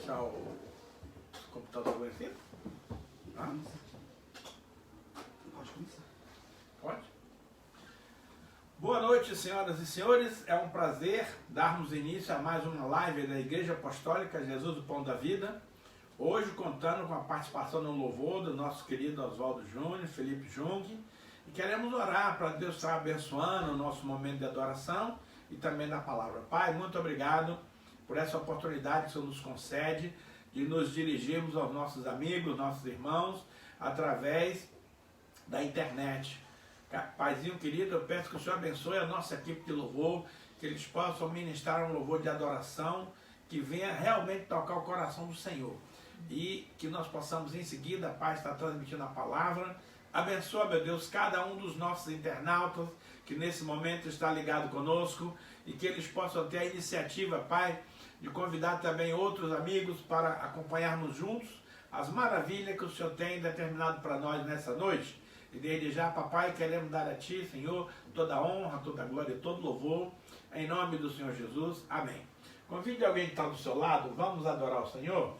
deixar o computador conhecido? Ah? Pode começar. Pode? Boa noite, senhoras e senhores. É um prazer darmos início a mais uma live da Igreja Apostólica Jesus, o Pão da Vida. Hoje contando com a participação no louvor do nosso querido Oswaldo Júnior, Felipe Jung. E queremos orar para Deus estar abençoando o nosso momento de adoração e também da palavra. Pai, muito obrigado por essa oportunidade que o Senhor nos concede de nos dirigirmos aos nossos amigos, nossos irmãos, através da internet. Paizinho querido, eu peço que o Senhor abençoe a nossa equipe de louvor, que eles possam ministrar um louvor de adoração, que venha realmente tocar o coração do Senhor. E que nós possamos em seguida, Pai, estar transmitindo a palavra. Abençoa, meu Deus, cada um dos nossos internautas que nesse momento está ligado conosco e que eles possam ter a iniciativa, Pai, de convidar também outros amigos para acompanharmos juntos as maravilhas que o Senhor tem determinado para nós nessa noite. E desde já, Papai, queremos dar a Ti, Senhor, toda a honra, toda a glória e todo louvor, em nome do Senhor Jesus. Amém. Convide alguém que está do seu lado, vamos adorar o Senhor?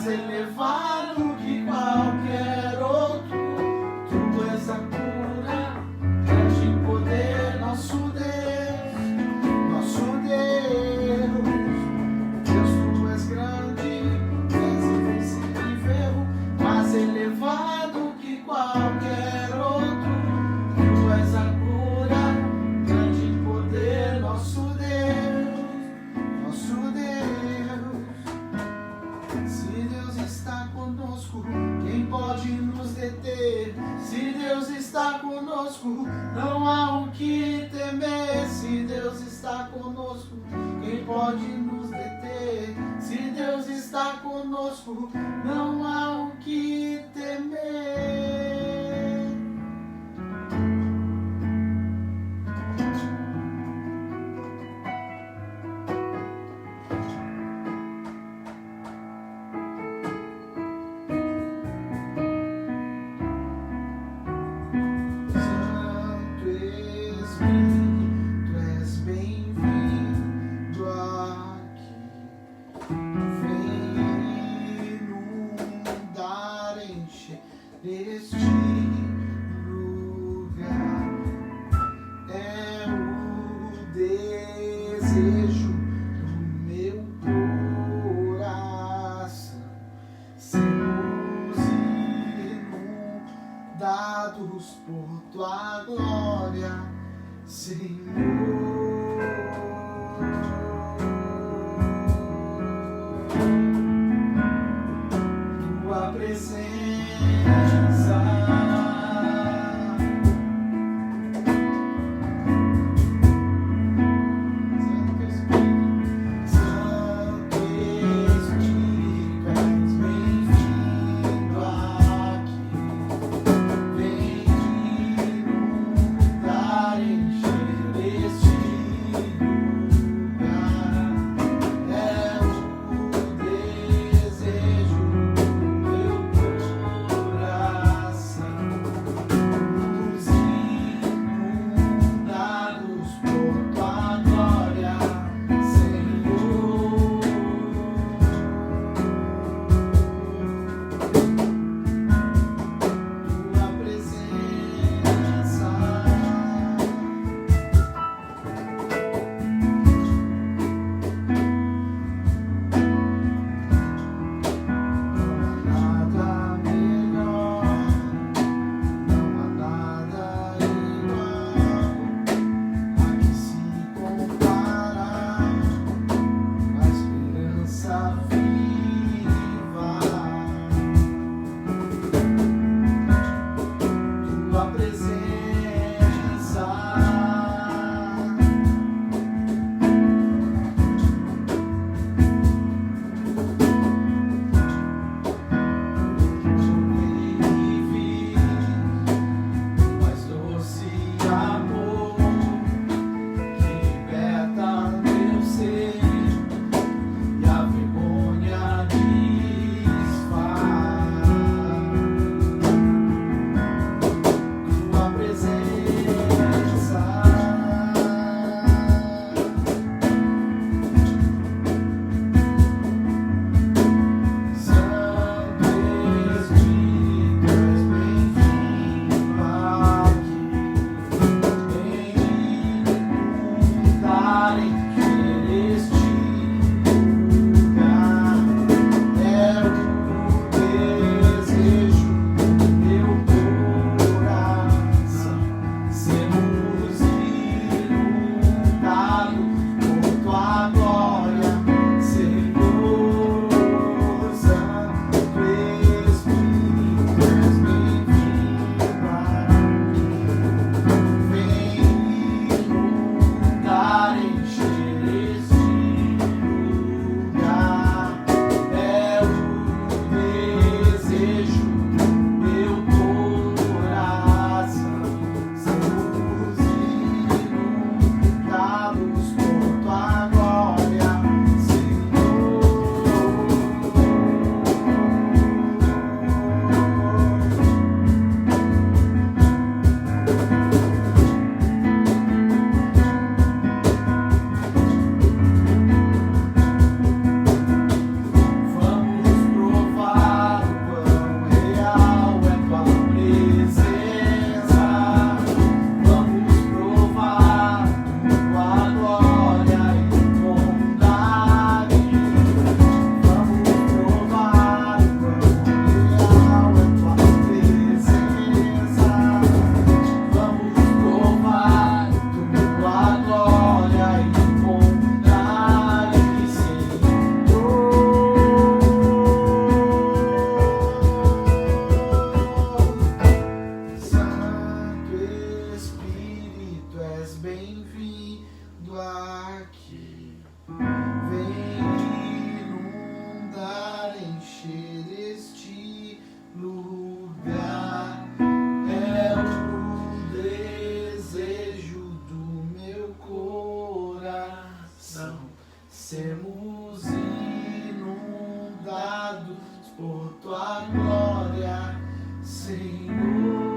mais elevado que qualquer outro. Tu és a cura, grande poder, nosso Deus, nosso Deus. Deus, tu és grande, és invencível, mais elevado que qualquer outro. Tu és a cura, grande poder, nosso Deus, nosso Deus. Se Deus está conosco, quem pode nos deter? Se Deus está conosco, não há o que temer. Se Deus está conosco, quem pode nos deter? Se Deus está conosco, não há o que temer. Este lugar é o desejo do meu coração. Sermos inundados por tua glória, Senhor. Tua presença. Encher tomados por tua glória, Senhor.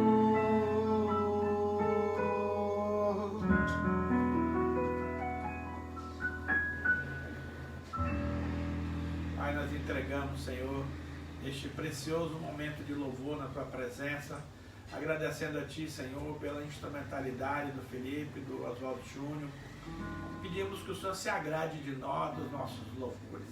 Pai, nós entregamos, Senhor, este precioso momento de louvor na tua presença, agradecendo a Ti, Senhor, pela instrumentalidade do Felipe, do Oswaldo Júnior. Pedimos que o Senhor se agrade de nós, dos nossos louvores.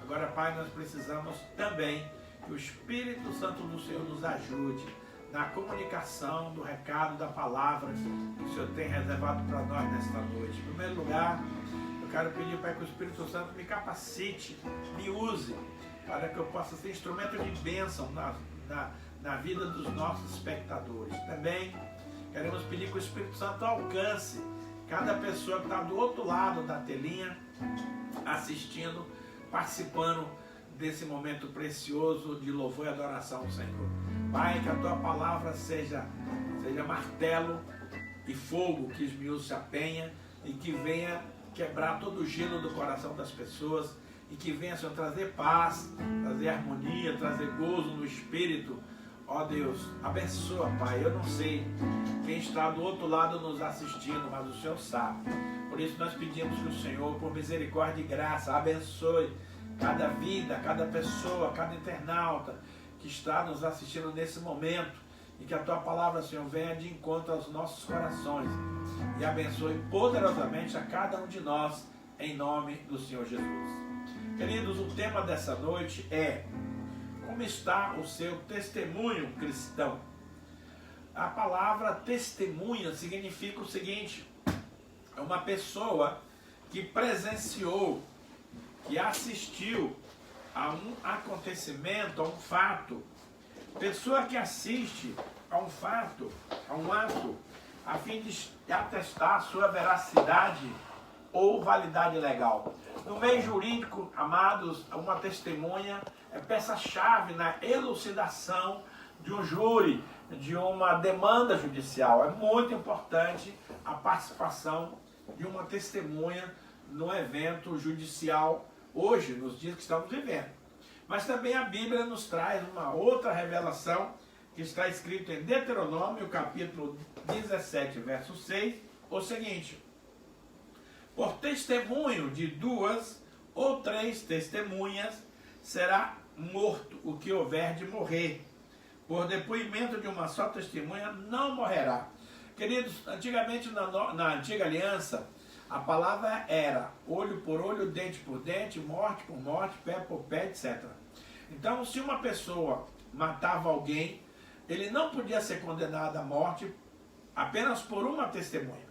Agora, Pai, nós precisamos também que o Espírito Santo do Senhor nos ajude na comunicação do recado, da palavra que o Senhor tem reservado para nós nesta noite. Em primeiro lugar, eu quero pedir, Pai, que o Espírito Santo me capacite, me use, para que eu possa ser instrumento de bênção na vida dos nossos espectadores. Também queremos pedir que o Espírito Santo alcance cada pessoa que está do outro lado da telinha, assistindo, participando desse momento precioso de louvor e adoração ao Senhor. Pai, que a Tua palavra seja martelo e fogo que esmiuça a penha e que venha quebrar todo o gelo do coração das pessoas e que venha, Senhor, trazer paz, trazer harmonia, trazer gozo no Espírito. Ó Deus, abençoa, Pai. Eu não sei quem está do outro lado nos assistindo, mas o Senhor sabe. Por isso nós pedimos que o Senhor, por misericórdia e graça, abençoe cada vida, cada pessoa, cada internauta que está nos assistindo nesse momento e que a Tua palavra, Senhor, venha de encontro aos nossos corações e abençoe poderosamente a cada um de nós, em nome do Senhor Jesus. Queridos, o tema dessa noite é: como está o seu testemunho cristão? A palavra testemunha significa o seguinte: é uma pessoa que presenciou, que assistiu a um acontecimento, a um fato. Pessoa que assiste a um fato, a um ato, a fim de atestar a sua veracidade ou validade legal. No meio jurídico, amados, uma testemunha é peça-chave na elucidação de um júri, de uma demanda judicial. É muito importante a participação de uma testemunha no evento judicial hoje, nos dias que estamos vivendo. Mas também a Bíblia nos traz uma outra revelação que está escrito em Deuteronômio, capítulo 17, verso 6, o seguinte: por testemunho de 2 ou 3 testemunhas será morto o que houver de morrer. Por depoimento de uma só testemunha não morrerá. Queridos, antigamente na antiga aliança, a palavra era olho por olho, dente por dente, morte por morte, pé por pé, etc. Então, se uma pessoa matava alguém, ele não podia ser condenado à morte apenas por uma testemunha.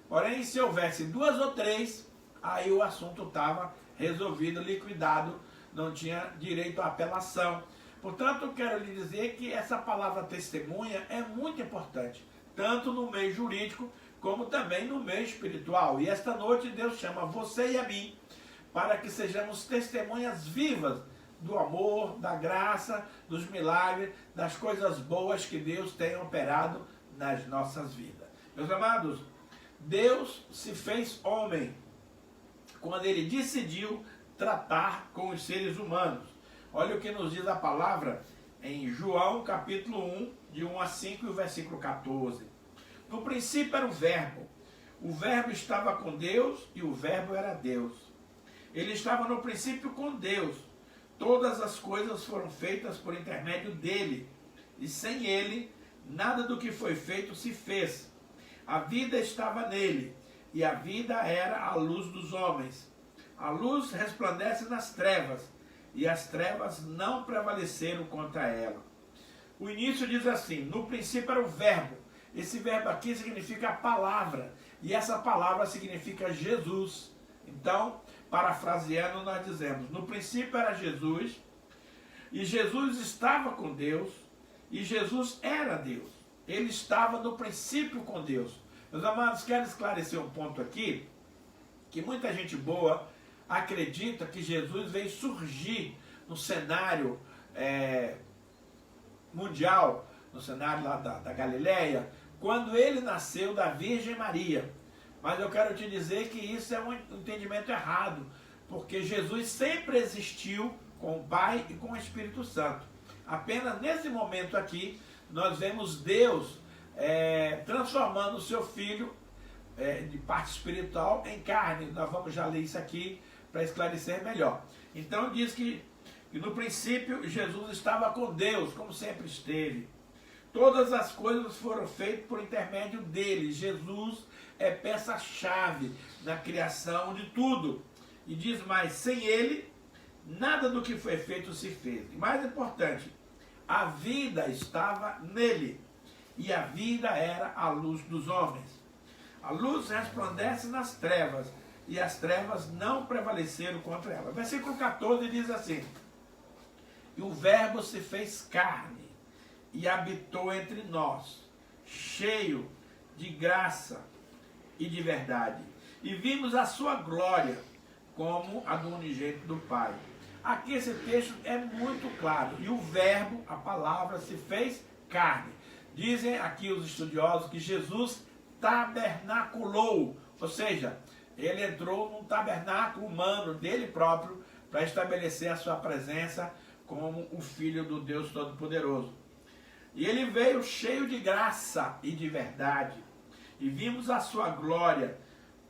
Porém, se houvesse 2 ou 3, aí o assunto estava resolvido, liquidado, não tinha direito à apelação. Portanto, eu quero lhe dizer que essa palavra testemunha é muito importante, tanto no meio jurídico, como também no meio espiritual. E esta noite Deus chama você e a mim para que sejamos testemunhas vivas do amor, da graça, dos milagres, das coisas boas que Deus tem operado nas nossas vidas. Meus amados, Deus se fez homem quando Ele decidiu tratar com os seres humanos. Olha o que nos diz a palavra em João capítulo 1, de 1 a 5 e o versículo 14. No princípio era o verbo estava com Deus e o verbo era Deus. Ele estava no princípio com Deus. Todas as coisas foram feitas por intermédio dele, e sem ele, nada do que foi feito se fez. A vida estava nele, e a vida era a luz dos homens. A luz resplandece nas trevas, e as trevas não prevaleceram contra ela. O início diz assim: no princípio era o verbo. Esse verbo aqui significa a palavra, e essa palavra significa Jesus. Então, parafraseando, nós dizemos: no princípio era Jesus, e Jesus estava com Deus, e Jesus era Deus. Ele estava no princípio com Deus. Meus amados, quero esclarecer um ponto aqui, que muita gente boa acredita que Jesus veio surgir no cenário mundial, no cenário lá da Galileia, quando ele nasceu da Virgem Maria. Mas eu quero te dizer que isso é um entendimento errado, porque Jesus sempre existiu com o Pai e com o Espírito Santo. Apenas nesse momento aqui, nós vemos Deus transformando o seu Filho de parte espiritual em carne. Nós vamos já ler isso aqui para esclarecer melhor. Então diz que no princípio Jesus estava com Deus, como sempre esteve. Todas as coisas foram feitas por intermédio dele. Jesus é peça-chave na criação de tudo. E diz mais, sem ele, nada do que foi feito se fez. E mais importante, a vida estava nele. E a vida era a luz dos homens. A luz resplandece nas trevas, e as trevas não prevaleceram contra ela. Versículo 14 diz assim: e o Verbo se fez carne, e habitou entre nós, cheio de graça e de verdade. E vimos a sua glória, como a do unigênito do Pai. Aqui esse texto é muito claro. E o Verbo, a palavra, se fez carne. Dizem aqui os estudiosos que Jesus tabernaculou, ou seja, ele entrou num tabernáculo humano dele próprio para estabelecer a sua presença como o Filho do Deus Todo-Poderoso. E ele veio cheio de graça e de verdade. E vimos a sua glória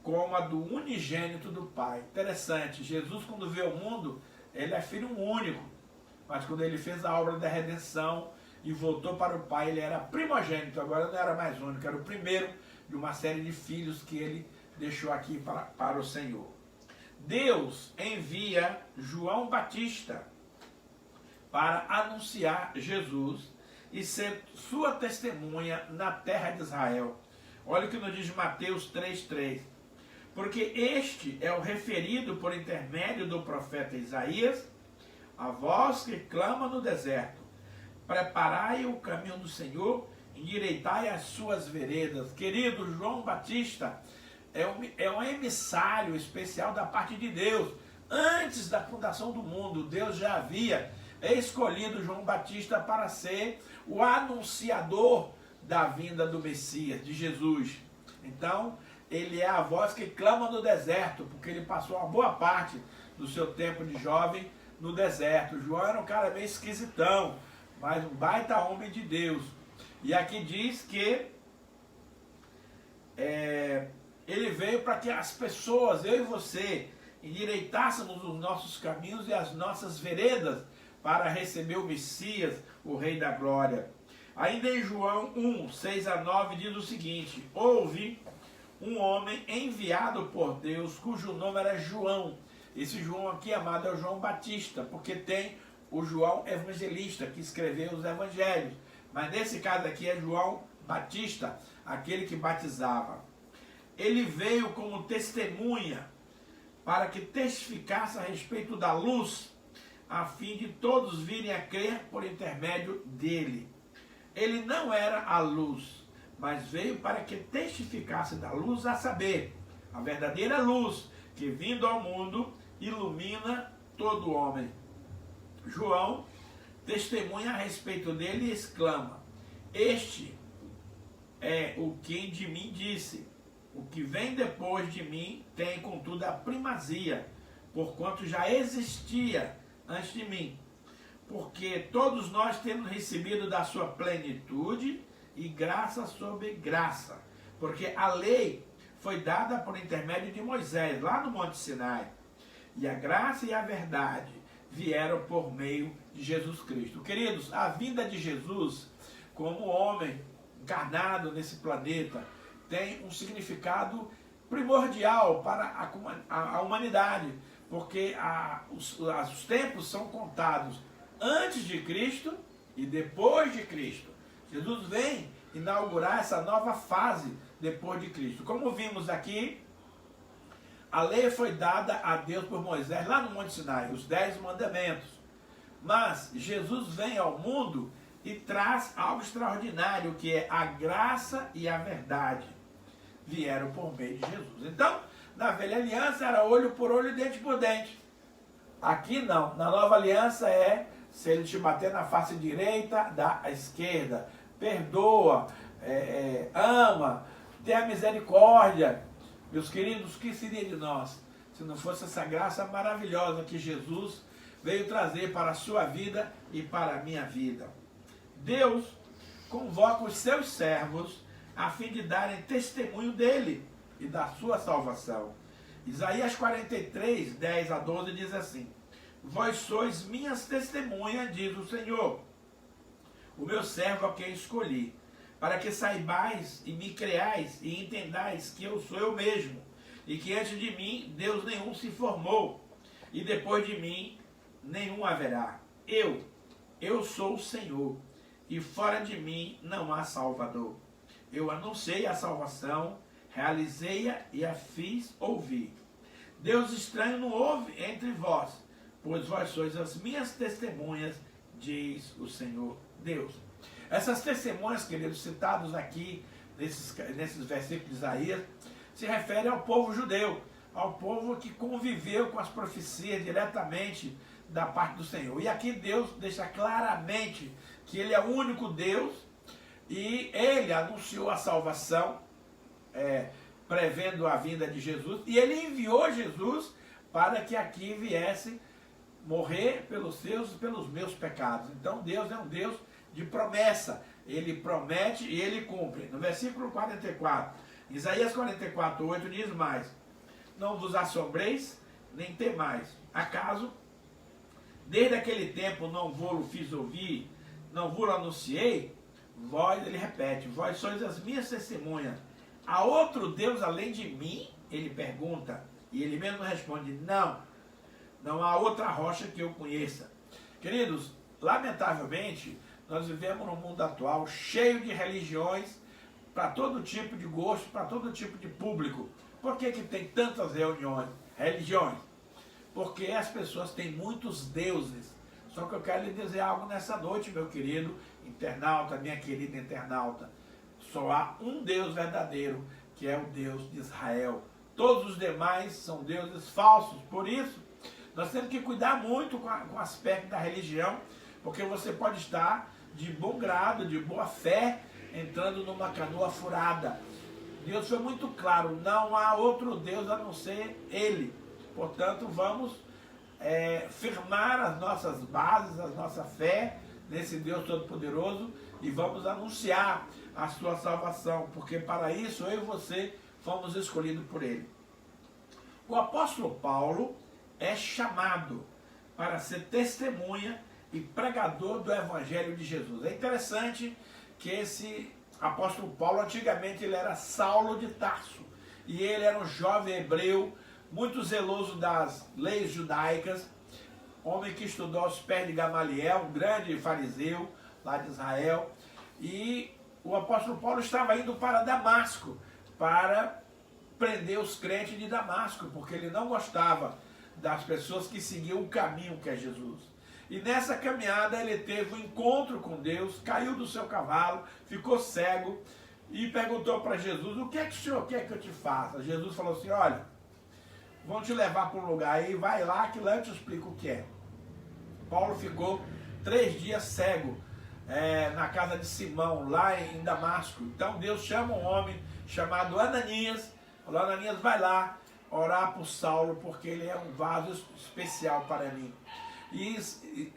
como a do unigênito do Pai. Interessante, Jesus quando veio ao mundo, ele é filho único. Mas quando ele fez a obra da redenção e voltou para o Pai, ele era primogênito, agora não era mais único, era o primeiro de uma série de filhos que ele deixou aqui para o Senhor. Deus envia João Batista para anunciar Jesus e ser sua testemunha na terra de Israel. Olha o que nos diz Mateus 3,3. Porque este é o referido por intermédio do profeta Isaías, a voz que clama no deserto: preparai o caminho do Senhor, endireitai as suas veredas. Querido, João Batista é um emissário especial da parte de Deus. Antes da fundação do mundo, Deus já havia escolhido João Batista para ser o anunciador da vinda do Messias, de Jesus. Então, ele é a voz que clama no deserto, porque ele passou uma boa parte do seu tempo de jovem no deserto. João era um cara meio esquisitão, mas um baita homem de Deus. E aqui diz que ele veio para que as pessoas, eu e você, endireitássemos os nossos caminhos e as nossas veredas para receber o Messias, o Rei da Glória. Ainda em João 1, 6-9 diz o seguinte: houve um homem enviado por Deus, cujo nome era João. Esse João aqui, amado, é o João Batista, porque tem o João Evangelista, que escreveu os Evangelhos. Mas nesse caso aqui é João Batista, aquele que batizava. Ele veio como testemunha, para que testificasse a respeito da luz, a fim de todos virem a crer por intermédio dele. Ele não era a luz, mas veio para que testificasse da luz, a saber, a verdadeira luz, que vindo ao mundo, ilumina todo homem. João testemunha a respeito dele e exclama: este é o que de mim disse, o que vem depois de mim tem contudo a primazia, porquanto já existia antes de mim. Porque todos nós temos recebido da sua plenitude e graça sobre graça. Porque a lei foi dada por intermédio de Moisés, lá no Monte Sinai. E a graça e a verdade vieram por meio de Jesus Cristo. Queridos, a vinda de Jesus como homem encarnado nesse planeta tem um significado primordial para a humanidade, porque os tempos são contados antes de Cristo e depois de Cristo. Jesus vem inaugurar essa nova fase depois de Cristo. Como vimos aqui, a lei foi dada a Deus por Moisés lá no Monte Sinai, os 10 mandamentos. Mas Jesus vem ao mundo e traz algo extraordinário, que é a graça e a verdade. Vieram por meio de Jesus. Então, na velha aliança era olho por olho, dente por dente. Aqui não. Na nova aliança se ele te bater na face direita, dá à esquerda. Perdoa, ama, tenha misericórdia. Meus queridos, o que seria de nós se não fosse essa graça maravilhosa que Jesus veio trazer para a sua vida e para a minha vida. Deus convoca os seus servos a fim de darem testemunho dele e da sua salvação. Isaías 43, 10 a 12 diz assim: Vós sois minhas testemunhas, diz o Senhor, o meu servo a quem escolhi, para que saibais e me creais e entendais que eu sou eu mesmo, e que antes de mim Deus nenhum se formou, e depois de mim nenhum haverá. Eu sou o Senhor, e fora de mim não há Salvador. Eu anunciei a salvação, realizei-a e a fiz ouvir. Deus estranho não houve entre vós, pois vós sois as minhas testemunhas, diz o Senhor Deus. Essas testemunhas, queridos, citados aqui nesses versículos de Isaías, se referem ao povo judeu, ao povo que conviveu com as profecias diretamente da parte do Senhor. E aqui Deus deixa claramente que Ele é o único Deus e Ele anunciou a salvação, prevendo a vinda de Jesus, e Ele enviou Jesus para que aqui viesse morrer pelos seus e pelos meus pecados. Então Deus é um Deus de promessa. Ele promete e Ele cumpre. No versículo 44, Isaías 44, 8 diz mais: Não vos assombreis, nem temais. Acaso, desde aquele tempo não vou-lo fiz ouvir, não vou-lo anunciei? Vós, ele repete, vós sois as minhas testemunhas. Há outro Deus além de mim? Ele pergunta. E ele mesmo responde, não há outra rocha que eu conheça. Queridos, lamentavelmente, nós vivemos num mundo atual cheio de religiões, para todo tipo de gosto, para todo tipo de público. Por que tem tantas religiões? Porque as pessoas têm muitos deuses. Só que eu quero lhe dizer algo nessa noite, meu querido internauta, minha querida internauta. Só há um Deus verdadeiro, que é o Deus de Israel. Todos os demais são deuses falsos. Por isso, nós temos que cuidar muito com o aspecto da religião, porque você pode estar de bom grado, de boa fé, entrando numa canoa furada. Deus foi muito claro, não há outro Deus a não ser Ele. Portanto, vamos firmar as nossas bases, a nossa fé nesse Deus Todo-Poderoso e vamos anunciar a sua salvação, porque para isso eu e você fomos escolhidos por Ele. O apóstolo Paulo é chamado para ser testemunha e pregador do Evangelho de Jesus. É interessante que esse apóstolo Paulo, antigamente ele era Saulo de Tarso, e ele era um jovem hebreu, muito zeloso das leis judaicas, homem que estudou aos pés de Gamaliel, um grande fariseu lá de Israel, e o apóstolo Paulo estava indo para Damasco, para prender os crentes de Damasco, porque ele não gostava das pessoas que seguiam o caminho que é Jesus. E nessa caminhada ele teve um encontro com Deus, caiu do seu cavalo, ficou cego e perguntou para Jesus, o que é que o senhor quer que eu te faça? Jesus falou assim, olha, vão te levar para um lugar aí, vai lá que lá eu te explico o que é. Paulo ficou 3 dias cego na casa de Simão, lá em Damasco. Então Deus chama um homem chamado Ananias, falou, Ananias, vai lá orar por Saulo, porque ele é um vaso especial para mim. E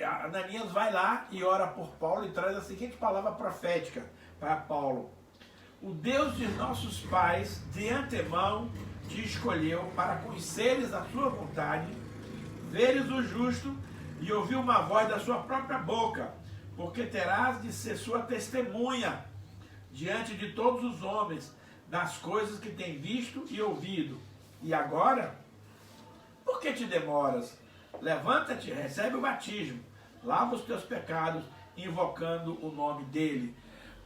Ananias vai lá e ora por Paulo e traz a seguinte palavra profética para Paulo. O Deus de nossos pais, de antemão, te escolheu para conheceres a sua vontade, veres o justo e ouvir uma voz da sua própria boca, porque terás de ser sua testemunha diante de todos os homens das coisas que tem visto e ouvido. E agora, por que te demoras? Levanta-te, recebe o batismo, lava os teus pecados, invocando o nome dele.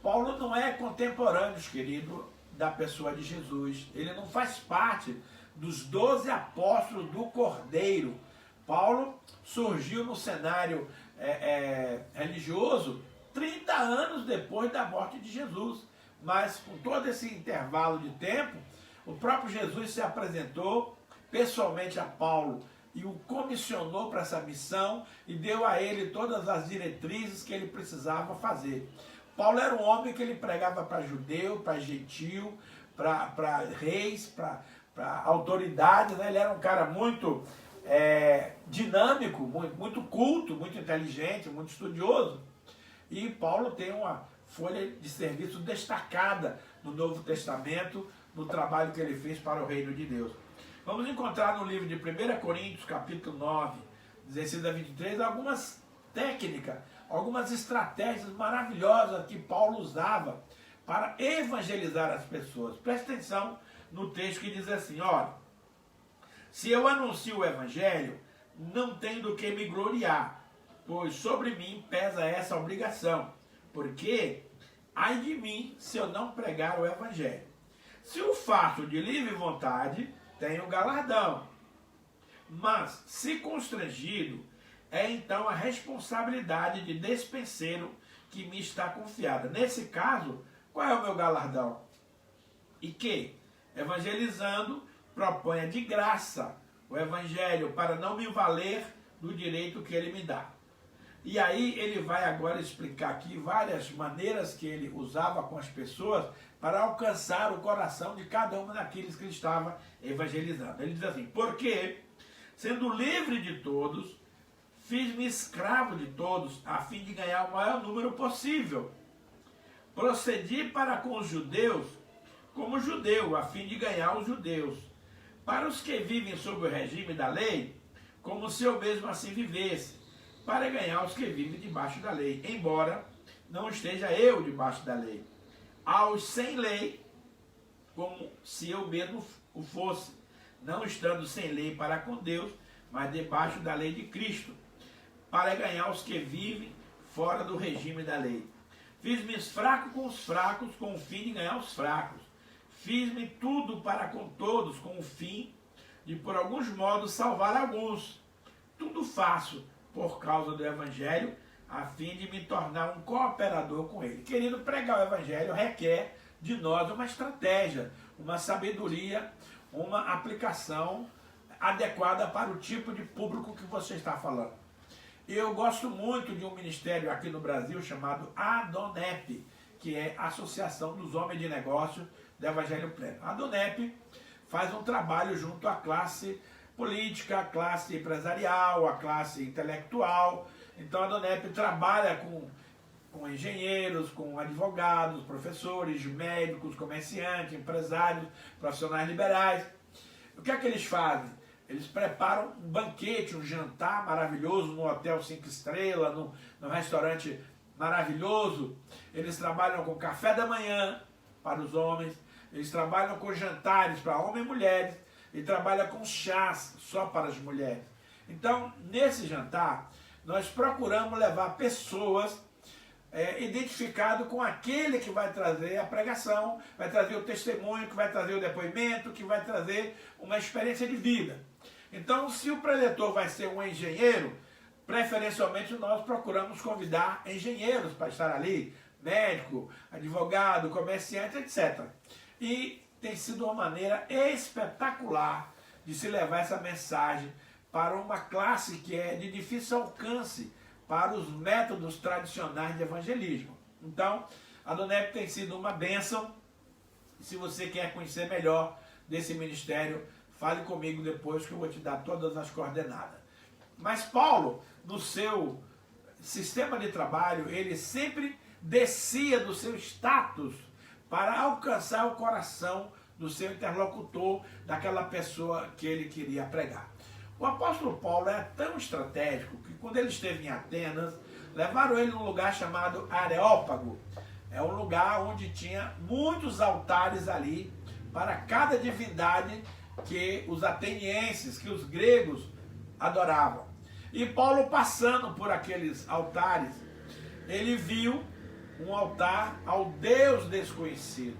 Paulo não é contemporâneo, querido, da pessoa de Jesus. Ele não faz parte dos 12 apóstolos do Cordeiro. Paulo surgiu no cenário religioso 30 anos depois da morte de Jesus. Mas com todo esse intervalo de tempo, o próprio Jesus se apresentou pessoalmente a Paulo e o comissionou para essa missão e deu a ele todas as diretrizes que ele precisava fazer. Paulo era um homem que ele pregava para judeu, para gentil, para reis, para autoridades, né? Ele era um cara muito dinâmico, muito culto, muito inteligente, muito estudioso. E Paulo tem uma folha de serviço destacada no Novo Testamento, no trabalho que ele fez para o reino de Deus. Vamos encontrar no livro de 1 Coríntios, capítulo 9, 16 a 23, algumas técnicas, algumas estratégias maravilhosas que Paulo usava para evangelizar as pessoas. Presta atenção no texto que diz assim, olha, se eu anuncio o evangelho, não tenho do que me gloriar, pois sobre mim pesa essa obrigação, porque ai de mim se eu não pregar o evangelho. Se o faço de livre vontade, tenho galardão, mas se constrangido, é então a responsabilidade de despenseiro que me está confiada. Nesse caso, qual é o meu galardão? E que, evangelizando, proponha de graça o evangelho para não me valer do direito que ele me dá. E aí ele vai agora explicar aqui várias maneiras que ele usava com as pessoas para alcançar o coração de cada um daqueles que ele estava evangelizando. Ele diz assim, porque, sendo livre de todos, fiz-me escravo de todos, a fim de ganhar o maior número possível. Procedi para com os judeus como judeu, a fim de ganhar os judeus. Para os que vivem sob o regime da lei, como se eu mesmo assim vivesse, para ganhar os que vivem debaixo da lei, embora não esteja eu debaixo da lei. Aos sem lei, como se eu mesmo o fosse, não estando sem lei para com Deus, mas debaixo da lei de Cristo, para ganhar os que vivem fora do regime da lei. Fiz-me fraco com os fracos, com o fim de ganhar os fracos. Fiz-me tudo para com todos, com o fim de, por alguns modos, salvar alguns. Tudo faço por causa do Evangelho, a fim de me tornar um cooperador com ele. Querido, pregar o Evangelho requer de nós uma estratégia, uma sabedoria, uma aplicação adequada para o tipo de público que você está falando. Eu gosto muito de um ministério aqui no Brasil chamado ADONEP, que é a Associação dos Homens de Negócios do Evangelho Pleno. A ADONEP faz um trabalho junto à classe política, a classe empresarial, a classe intelectual. Então a ADONEP trabalha com engenheiros, com advogados, professores, médicos, comerciantes, empresários, profissionais liberais. O que é que eles fazem? Eles preparam um banquete, um jantar maravilhoso no hotel 5 estrelas, no restaurante maravilhoso. Eles trabalham com café da manhã para os homens, eles trabalham com jantares para homens e mulheres, e trabalham com chás só para as mulheres. Então, nesse jantar, nós procuramos levar pessoas identificadas com aquele que vai trazer a pregação, vai trazer o testemunho, que vai trazer o depoimento, que vai trazer uma experiência de vida. Então, se o preletor vai ser um engenheiro, preferencialmente nós procuramos convidar engenheiros para estar ali, médico, advogado, comerciante, etc. E tem sido uma maneira espetacular de se levar essa mensagem para uma classe que é de difícil alcance para os métodos tradicionais de evangelismo. Então, a ADONEP tem sido uma bênção. Se você quer conhecer melhor desse ministério, fale comigo depois que eu vou te dar todas as coordenadas. Mas Paulo, no seu sistema de trabalho, ele sempre descia do seu status para alcançar o coração do seu interlocutor, daquela pessoa que ele queria pregar. O apóstolo Paulo é tão estratégico que quando ele esteve em Atenas, levaram ele num lugar chamado Areópago. É um lugar onde tinha muitos altares ali para cada divindade que os atenienses, que os gregos adoravam. E Paulo, passando por aqueles altares, ele viu um altar ao Deus desconhecido.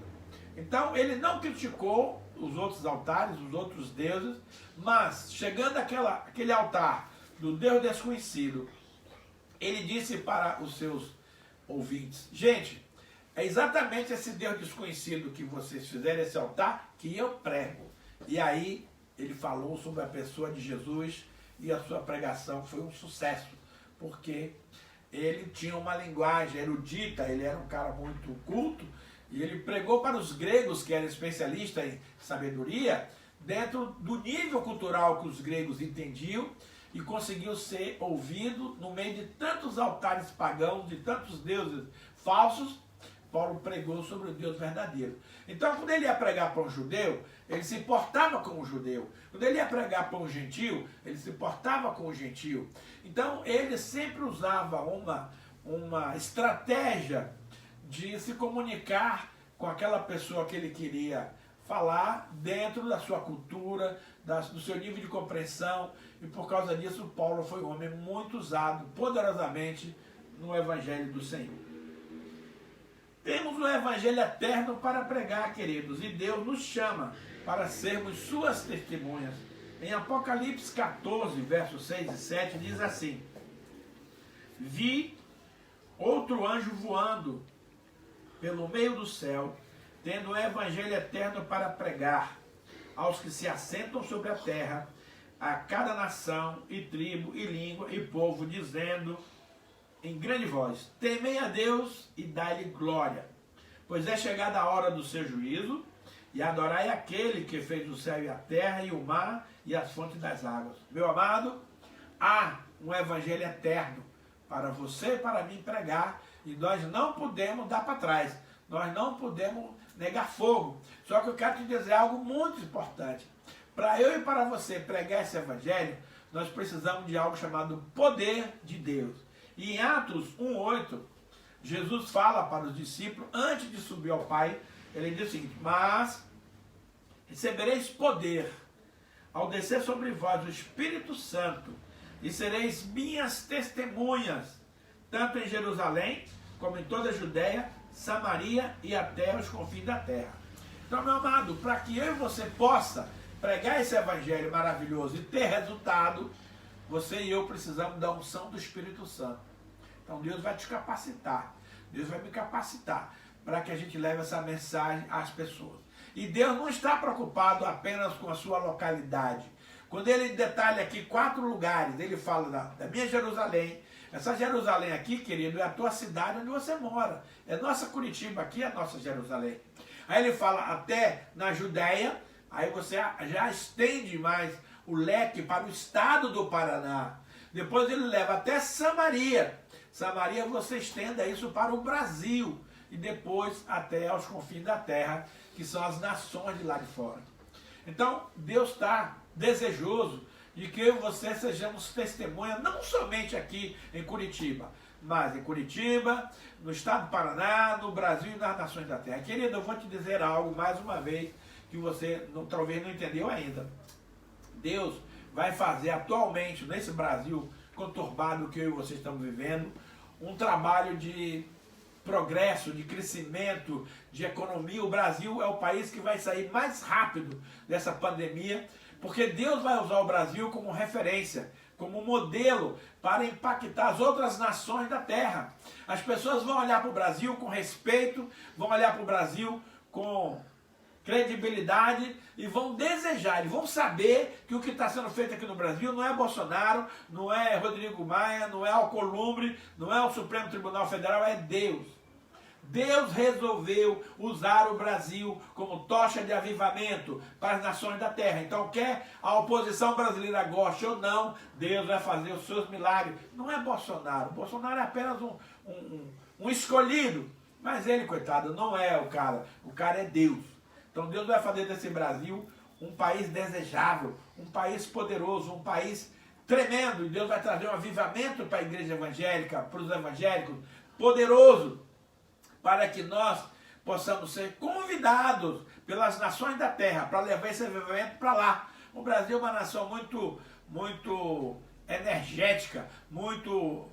Então ele não criticou os outros altares, os outros deuses, mas chegando àquele altar do Deus desconhecido, ele disse para os seus ouvintes: gente, é exatamente esse Deus desconhecido que vocês fizeram, esse altar, que eu prego. E aí ele falou sobre a pessoa de Jesus e a sua pregação foi um sucesso, porque ele tinha uma linguagem erudita, ele era um cara muito culto, e ele pregou para os gregos, que eram especialistas em sabedoria, dentro do nível cultural que os gregos entendiam e conseguiu ser ouvido no meio de tantos altares pagãos, de tantos deuses falsos. Paulo pregou sobre o Deus verdadeiro. Então, quando ele ia pregar para um judeu, ele se portava como um judeu. Quando ele ia pregar para um gentil, ele se portava como um gentil. Então, ele sempre usava uma estratégia de se comunicar com aquela pessoa que ele queria falar dentro da sua cultura, do seu nível de compreensão, e por causa disso Paulo foi um homem muito usado poderosamente no Evangelho do Senhor. Temos o Evangelho eterno para pregar, queridos, e Deus nos chama para sermos suas testemunhas. Em Apocalipse 14, versos 6 e 7, diz assim: Vi outro anjo voando pelo meio do céu, tendo o Evangelho eterno para pregar aos que se assentam sobre a terra, a cada nação, e tribo, e língua, e povo, dizendo em grande voz: temei a Deus e dai-lhe glória, pois é chegada a hora do seu juízo, e adorai aquele que fez o céu e a terra, e o mar, e as fontes das águas. Meu amado, há um Evangelho eterno para você e para mim pregar, e nós não podemos dar para trás, nós não podemos negar fogo. Só que eu quero te dizer algo muito importante. Para eu e para você pregar esse Evangelho, nós precisamos de algo chamado poder de Deus. E em Atos 1,8, Jesus fala para os discípulos, antes de subir ao Pai, ele diz o seguinte: mas recebereis poder ao descer sobre vós o Espírito Santo, e sereis minhas testemunhas, tanto em Jerusalém, como em toda a Judéia, Samaria e até os confins da terra. Então, meu amado, para que eu e você possa pregar esse Evangelho maravilhoso e ter resultado, você e eu precisamos da unção do Espírito Santo. Então Deus vai te capacitar, Deus vai me capacitar para que a gente leve essa mensagem às pessoas. E Deus não está preocupado apenas com a sua localidade. Quando ele detalha aqui 4 lugares, ele fala da minha Jerusalém. Essa Jerusalém aqui, querido, é a tua cidade onde você mora. É nossa Curitiba aqui, é a nossa Jerusalém. Aí ele fala até na Judéia, aí você já estende mais o leque para o estado do Paraná. Depois ele leva até Samaria. Samaria você estenda isso para o Brasil. E depois até aos confins da terra, que são as nações de lá de fora. Então, Deus está desejoso de que eu e você sejamos testemunha, não somente aqui em Curitiba, mas em Curitiba, no estado do Paraná, no Brasil e nas nações da terra. Querido, eu vou te dizer algo mais uma vez que você talvez não entendeu ainda. Deus vai fazer atualmente, nesse Brasil conturbado que eu e você estamos vivendo, um trabalho de progresso, de crescimento, de economia. O Brasil é o país que vai sair mais rápido dessa pandemia, porque Deus vai usar o Brasil como referência, como modelo para impactar as outras nações da terra. As pessoas vão olhar para o Brasil com respeito, vão olhar para o Brasil com credibilidade e vão desejar, e vão saber que o que está sendo feito aqui no Brasil não é Bolsonaro, não é Rodrigo Maia, não é Alcolumbre, não é o Supremo Tribunal Federal, é Deus. Deus resolveu usar o Brasil como tocha de avivamento para as nações da terra. Então, quer a oposição brasileira goste ou não, Deus vai fazer os seus milagres. Não é Bolsonaro. Bolsonaro é apenas um escolhido. Mas ele, coitado, não é o cara. O cara é Deus. Então, Deus vai fazer desse Brasil um país desejável, um país poderoso, um país tremendo. E Deus vai trazer um avivamento para a igreja evangélica, para os evangélicos, poderoso, para que nós possamos ser convidados pelas nações da terra para levar esse avivamento para lá. O Brasil é uma nação muito energética, muito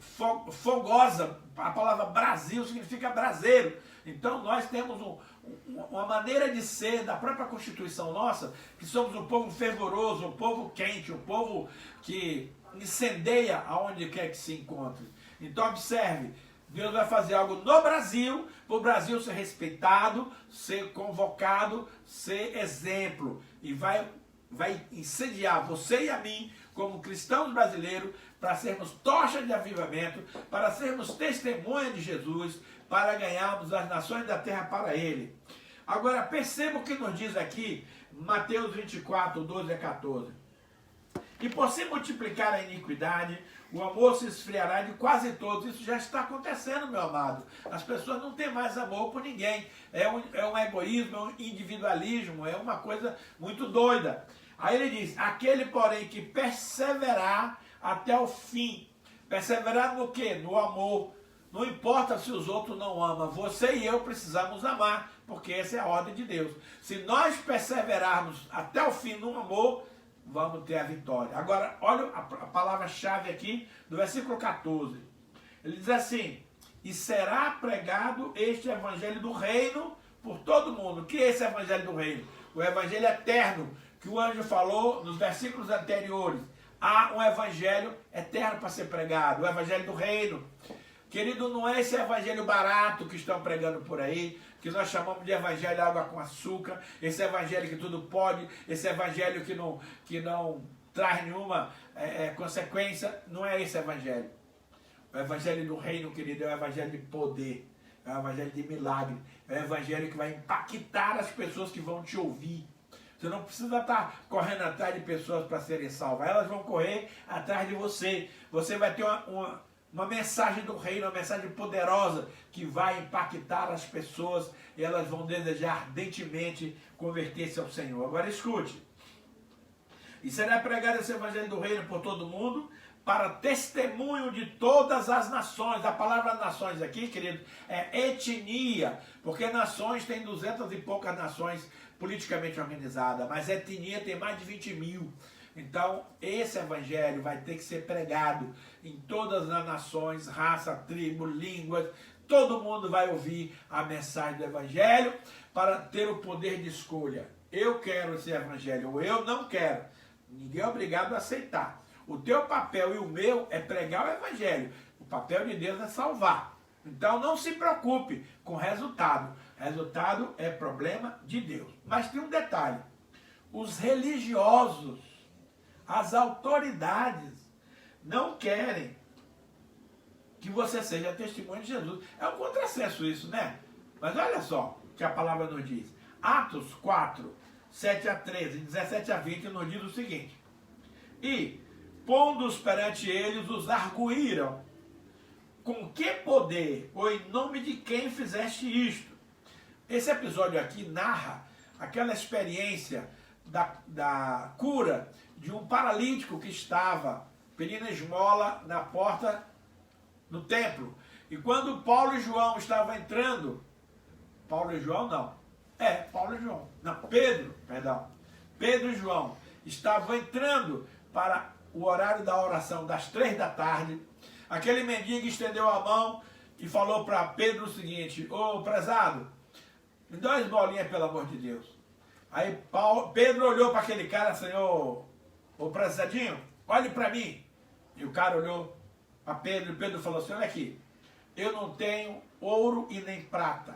fogosa. A palavra Brasil significa braseiro. Então nós temos uma maneira de ser da própria Constituição nossa, que somos um povo fervoroso, um povo quente, um povo que incendeia aonde quer que se encontre. Então observe, Deus vai fazer algo no Brasil, para o Brasil ser respeitado, ser convocado, ser exemplo. E vai incendiar você e a mim, como cristãos brasileiros, para sermos tocha de avivamento, para sermos testemunha de Jesus, para ganharmos as nações da terra para Ele. Agora perceba o que nos diz aqui, Mateus 24, 12 a 14. E por se multiplicar a iniquidade, o amor se esfriará de quase todos. Isso já está acontecendo, meu amado. As pessoas não têm mais amor por ninguém. É um egoísmo, é um individualismo, é uma coisa muito doida. Aí ele diz, aquele, porém, que perseverar até o fim. Perseverar no quê? No amor. Não importa se os outros não amam. Você e eu precisamos amar, porque essa é a ordem de Deus. Se nós perseverarmos até o fim no amor, vamos ter a vitória. Agora, olha a palavra-chave aqui do versículo 14. Ele diz assim, e será pregado este evangelho do reino por todo mundo. O que é esse evangelho do reino? O evangelho eterno, que o anjo falou nos versículos anteriores. Há um evangelho eterno para ser pregado, o evangelho do reino. Querido, não é esse evangelho barato que estão pregando por aí, que nós chamamos de evangelho água com açúcar, esse evangelho que tudo pode, esse evangelho que não traz nenhuma consequência. Não é esse evangelho. O evangelho do reino, querido, é o evangelho de poder, é o evangelho de milagre, é o evangelho que vai impactar as pessoas que vão te ouvir. Você não precisa estar correndo atrás de pessoas para serem salvas, elas vão correr atrás de você. Você vai ter uma mensagem do reino, uma mensagem poderosa que vai impactar as pessoas e elas vão desejar ardentemente converter-se ao Senhor. Agora escute. E será pregado esse evangelho do reino por todo mundo para testemunho de todas as nações. A palavra nações aqui, querido, é etnia, porque nações tem 200 e poucas nações politicamente organizadas, mas etnia tem mais de 20 mil. Então, esse evangelho vai ter que ser pregado em todas as nações, raça, tribo, línguas. Todo mundo vai ouvir a mensagem do evangelho para ter o poder de escolha. Eu quero esse evangelho ou eu não quero. Ninguém é obrigado a aceitar. O teu papel e o meu é pregar o evangelho. O papel de Deus é salvar. Então, não se preocupe com o resultado. Resultado é problema de Deus. Mas tem um detalhe. Os religiosos, as autoridades não querem que você seja testemunho de Jesus. É um contrassenso isso, né? Mas olha só o que a palavra nos diz. Atos 4, 7 a 13, 17 a 20 nos diz o seguinte. E, pondo-os perante eles, os arguíram. Com que poder ou em nome de quem fizeste isto? Esse episódio aqui narra aquela experiência da cura de um paralítico que estava pedindo esmola na porta do templo. E quando Paulo e João estavam entrando, Pedro e João estavam entrando para o horário da oração das 3 da tarde, aquele mendigo estendeu a mão e falou para Pedro o seguinte, ô prezado, me dá uma esmolinha pelo amor de Deus. Aí Pedro olhou para aquele cara assim, ô prezadinho, olhe para mim. E o cara olhou para Pedro e Pedro falou assim, olha aqui, eu não tenho ouro e nem prata,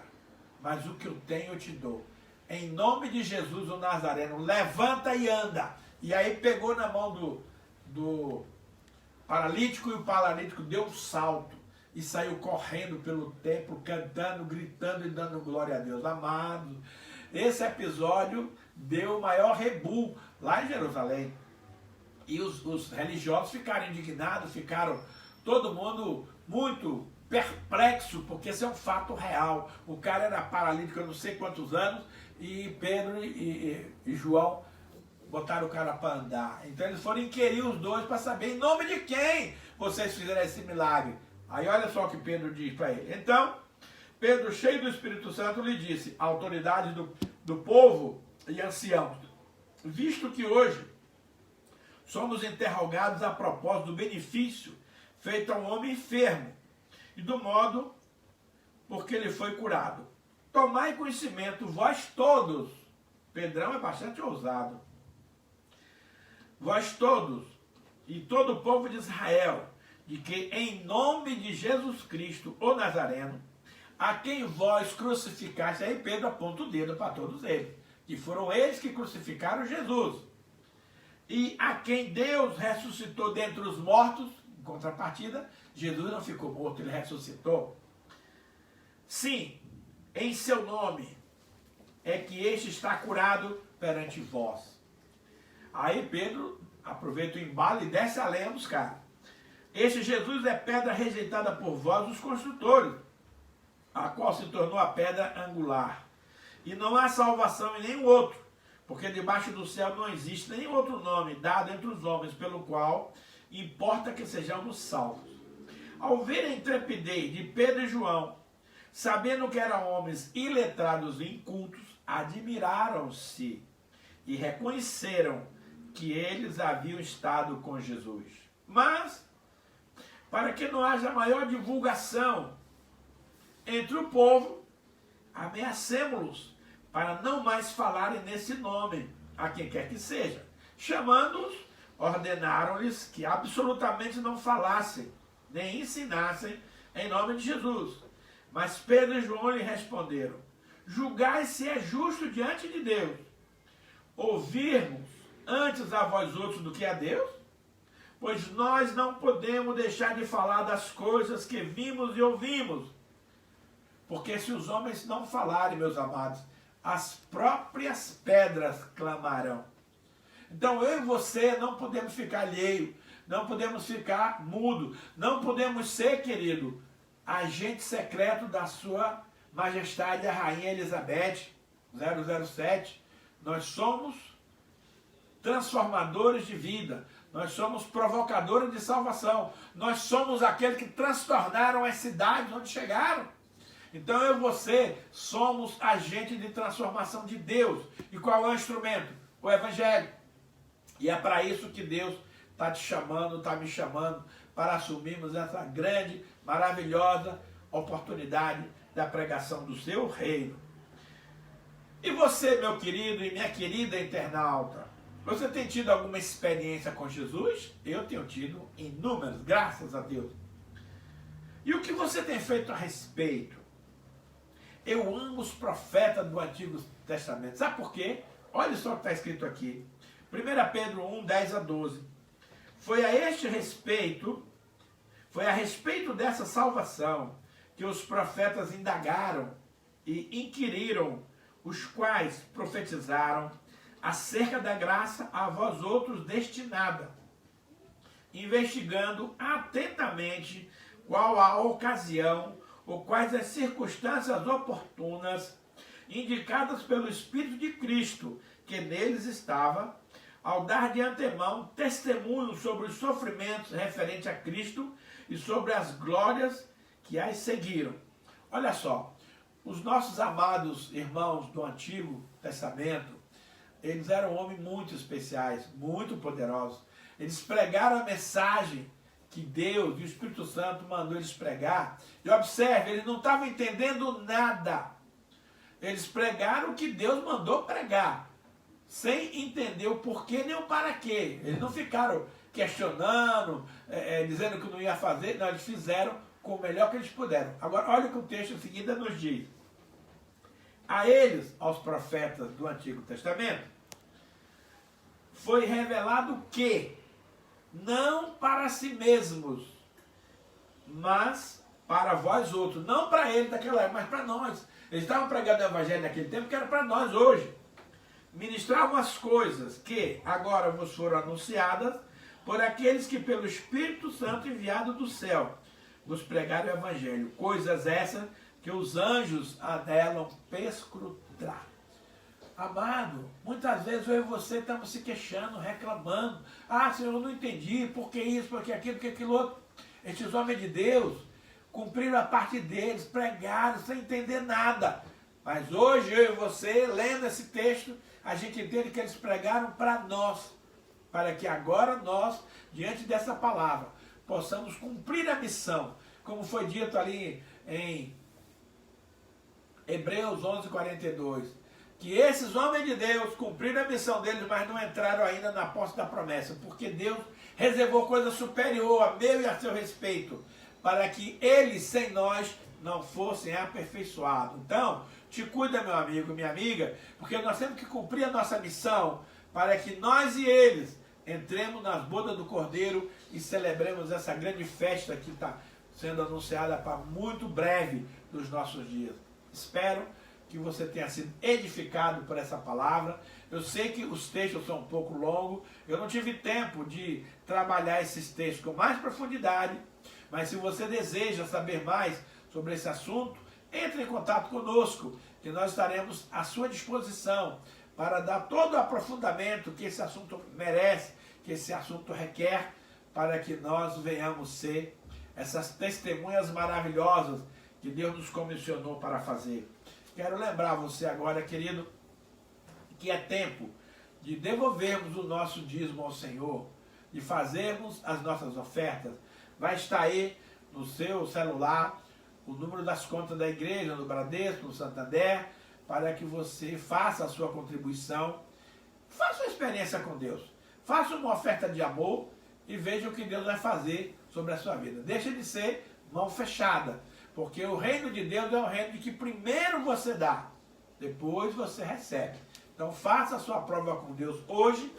mas o que eu tenho eu te dou. Em nome de Jesus o Nazareno, levanta e anda. E aí pegou na mão do paralítico e o paralítico deu um salto e saiu correndo pelo templo, cantando, gritando e dando glória a Deus. Amados, esse episódio deu o maior rebu lá em Jerusalém. E os religiosos ficaram indignados, ficaram todo mundo muito perplexo, porque esse é um fato real. O cara era paralítico há não sei quantos anos e Pedro e João botaram o cara para andar. Então eles foram inquirir os dois para saber em nome de quem vocês fizeram esse milagre. Aí olha só o que Pedro diz para ele. Então, Pedro, cheio do Espírito Santo, lhe disse, autoridades do povo e anciãos, visto que hoje somos interrogados a propósito do benefício feito a um homem enfermo e do modo porque ele foi curado. Tomai conhecimento, vós todos, Pedrão é bastante ousado, vós todos e todo o povo de Israel, de que em nome de Jesus Cristo, o Nazareno, a quem vós crucificaste, aí Pedro aponta o dedo para todos eles, que foram eles que crucificaram Jesus, e a quem Deus ressuscitou dentre os mortos, em contrapartida, Jesus não ficou morto, ele ressuscitou. Sim, em seu nome é que este está curado perante vós. Aí Pedro aproveita o embalo e desce a lenha dos caras. Este Jesus é pedra rejeitada por vós, os construtores, a qual se tornou a pedra angular. E não há salvação em nenhum outro, porque debaixo do céu não existe nenhum outro nome dado entre os homens, pelo qual importa que sejamos salvos. Ao verem a intrepidez de Pedro e João, sabendo que eram homens iletrados e incultos, admiraram-se e reconheceram que eles haviam estado com Jesus. Mas, para que não haja maior divulgação entre o povo, ameacemo-los para não mais falarem nesse nome, a quem quer que seja. Chamando-os, ordenaram-lhes que absolutamente não falassem, nem ensinassem em nome de Jesus. Mas Pedro e João lhe responderam: julgai se é justo diante de Deus ouvirmos antes a vós outros do que a Deus? Pois nós não podemos deixar de falar das coisas que vimos e ouvimos. Porque se os homens não falarem, meus amados, as próprias pedras clamarão. Então eu e você não podemos ficar alheio, não podemos ficar mudo, não podemos ser, querido, agente secreto da sua majestade a Rainha Elizabeth 007. Nós somos transformadores de vida, nós somos provocadores de salvação, nós somos aqueles que transtornaram as cidades onde chegaram. Então eu e você somos agente de transformação de Deus. E qual é o instrumento? O Evangelho. E é para isso que Deus está te chamando, está me chamando, para assumirmos essa grande, maravilhosa oportunidade da pregação do seu reino. E você, meu querido e minha querida internauta, você tem tido alguma experiência com Jesus? Eu tenho tido inúmeras, graças a Deus. E o que você tem feito a respeito? Eu amo os profetas do Antigo Testamento. Sabe por quê? Olha só o que está escrito aqui. 1 Pedro 1, 10 a 12. Foi a respeito dessa salvação que os profetas indagaram e inquiriram, os quais profetizaram acerca da graça a vós outros destinada, investigando atentamente qual a ocasião ou quais as circunstâncias oportunas indicadas pelo Espírito de Cristo, que neles estava, ao dar de antemão testemunho sobre os sofrimentos referentes a Cristo e sobre as glórias que as seguiram. Olha só, os nossos amados irmãos do Antigo Testamento, eles eram homens muito especiais, muito poderosos. Eles pregaram a mensagem que Deus e o Espírito Santo mandou eles pregar. E observe, eles não estavam entendendo nada. Eles pregaram o que Deus mandou pregar, sem entender o porquê nem o para quê. Eles não ficaram questionando, dizendo que não ia fazer. Não, eles fizeram com o melhor que eles puderam. Agora, olha o que o texto em seguida nos diz. A eles, aos profetas do Antigo Testamento, foi revelado que, não para si mesmos, mas para vós outros. Não para eles daquela época, mas para nós. Eles estavam pregando o Evangelho naquele tempo, que era para nós hoje. Ministravam as coisas que agora vos foram anunciadas por aqueles que pelo Espírito Santo enviado do céu vos pregaram o Evangelho. Coisas essas que os anjos anelam perscrutar. Amado, muitas vezes eu e você estamos se queixando, reclamando. Ah, Senhor, eu não entendi, por que isso, por que aquilo, por que aquilo outro. Estes homens de Deus cumpriram a parte deles, pregaram sem entender nada. Mas hoje eu e você, lendo esse texto, a gente entende que eles pregaram para nós, para que agora nós, diante dessa palavra, possamos cumprir a missão, como foi dito ali em Hebreus 11:42, que esses homens de Deus cumpriram a missão deles, mas não entraram ainda na posse da promessa, porque Deus reservou coisa superior a meu e a seu respeito, para que eles, sem nós, não fossem aperfeiçoados. Então, te cuida, meu amigo, minha amiga, porque nós temos que cumprir a nossa missão, para que nós e eles entremos nas bodas do Cordeiro e celebremos essa grande festa que está sendo anunciada para muito breve dos nossos dias. Espero que você tenha sido edificado por essa palavra. Eu sei que os textos são um pouco longos, eu não tive tempo de trabalhar esses textos com mais profundidade, mas se você deseja saber mais sobre esse assunto, entre em contato conosco, que nós estaremos à sua disposição para dar todo o aprofundamento que esse assunto merece, que esse assunto requer, para que nós venhamos ser essas testemunhas maravilhosas que Deus nos comissionou para fazer. Quero lembrar você agora, querido, que é tempo de devolvermos o nosso dízimo ao Senhor, de fazermos as nossas ofertas. Vai estar aí no seu celular o número das contas da igreja, no Bradesco, no Santander, para que você faça a sua contribuição. Faça uma experiência com Deus. Faça uma oferta de amor e veja o que Deus vai fazer sobre a sua vida. Deixa de ser mão fechada, porque o reino de Deus é um reino de que primeiro você dá, depois você recebe. Então faça a sua prova com Deus hoje,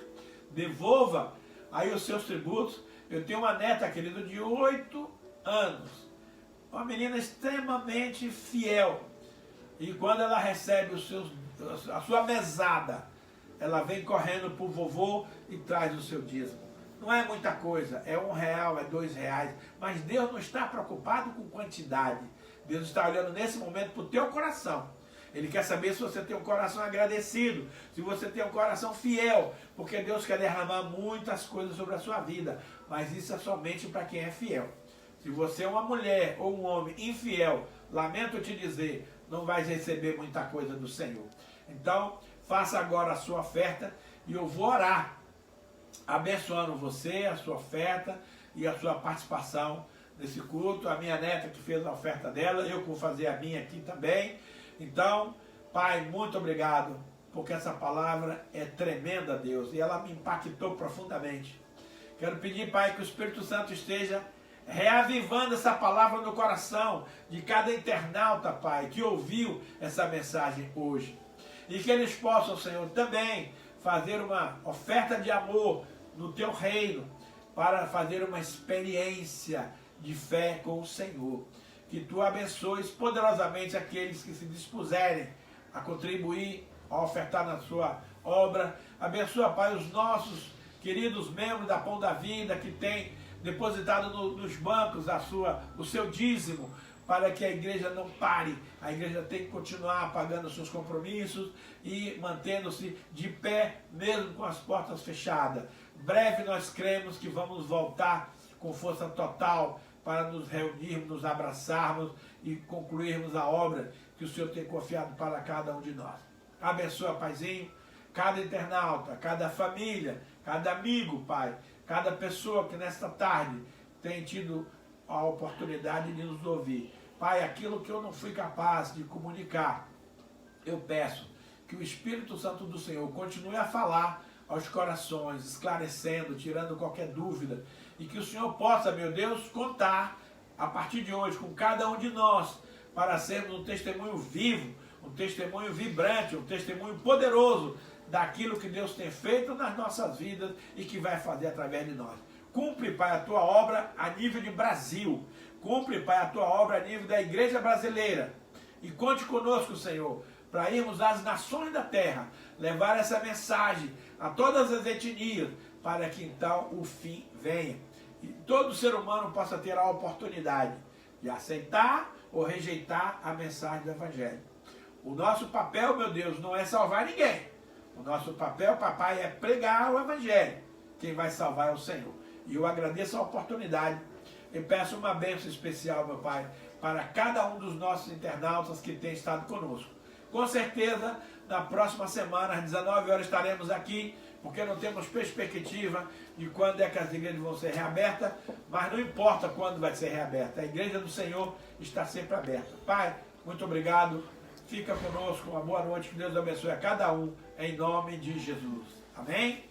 devolva aí os seus tributos. Eu tenho uma neta, querido, de 8 anos, uma menina extremamente fiel, e quando ela recebe a sua mesada, ela vem correndo para o vovô e traz o seu dízimo. Não é muita coisa, é R$1, é R$2, mas Deus não está preocupado com quantidade. Deus está olhando nesse momento para o teu coração. Ele quer saber se você tem um coração agradecido, se você tem um coração fiel, porque Deus quer derramar muitas coisas sobre a sua vida, mas isso é somente para quem é fiel. Se você é uma mulher ou um homem infiel, lamento te dizer, não vai receber muita coisa do Senhor. Então, faça agora a sua oferta e eu vou orar, abençoando você, a sua oferta e a sua participação nesse culto. A minha neta que fez a oferta dela, eu que vou fazer a minha aqui também. Então, Pai, muito obrigado, porque essa palavra é tremenda, Deus, e ela me impactou profundamente. Quero pedir, Pai, que o Espírito Santo esteja reavivando essa palavra no coração de cada internauta, Pai, que ouviu essa mensagem hoje. E que eles possam, Senhor, também fazer uma oferta de amor no Teu reino, para fazer uma experiência de fé com o Senhor. Que Tu abençoes poderosamente aqueles que se dispuserem a contribuir, a ofertar na Sua obra. Abençoa, Pai, os nossos queridos membros da Pão da Vida que têm depositado nos bancos o seu dízimo, para que a igreja não pare. A igreja tem que continuar pagando seus compromissos e mantendo-se de pé, mesmo com as portas fechadas. Breve nós cremos que vamos voltar com força total para nos reunirmos, nos abraçarmos e concluirmos a obra que o Senhor tem confiado para cada um de nós. Abençoa, Paizinho, cada internauta, cada família, cada amigo, Pai, cada pessoa que nesta tarde tem tido a oportunidade de nos ouvir. Pai, aquilo que eu não fui capaz de comunicar, eu peço que o Espírito Santo do Senhor continue a falar aos corações, esclarecendo, tirando qualquer dúvida, e que o Senhor possa, meu Deus, contar a partir de hoje com cada um de nós, para sermos um testemunho vivo, um testemunho vibrante, um testemunho poderoso daquilo que Deus tem feito nas nossas vidas e que vai fazer através de nós. Cumpre, Pai, a Tua obra a nível de Brasil. Cumpre, Pai, a Tua obra a nível da igreja brasileira. E conte conosco, Senhor, para irmos às nações da terra, levar essa mensagem a todas as etnias, para que então o fim venha. E todo ser humano possa ter a oportunidade de aceitar ou rejeitar a mensagem do Evangelho. O nosso papel, meu Deus, não é salvar ninguém. O nosso papel, papai, é pregar o Evangelho. Quem vai salvar é o Senhor. E eu agradeço a oportunidade e peço uma bênção especial, meu Pai, para cada um dos nossos internautas que tem estado conosco. Com certeza, na próxima semana, às 19 horas, estaremos aqui, porque não temos perspectiva de quando é que as igrejas vão ser reabertas, mas não importa quando vai ser reaberta. A igreja do Senhor está sempre aberta. Pai, muito obrigado. Fica conosco, uma boa noite, que Deus abençoe a cada um, em nome de Jesus. Amém?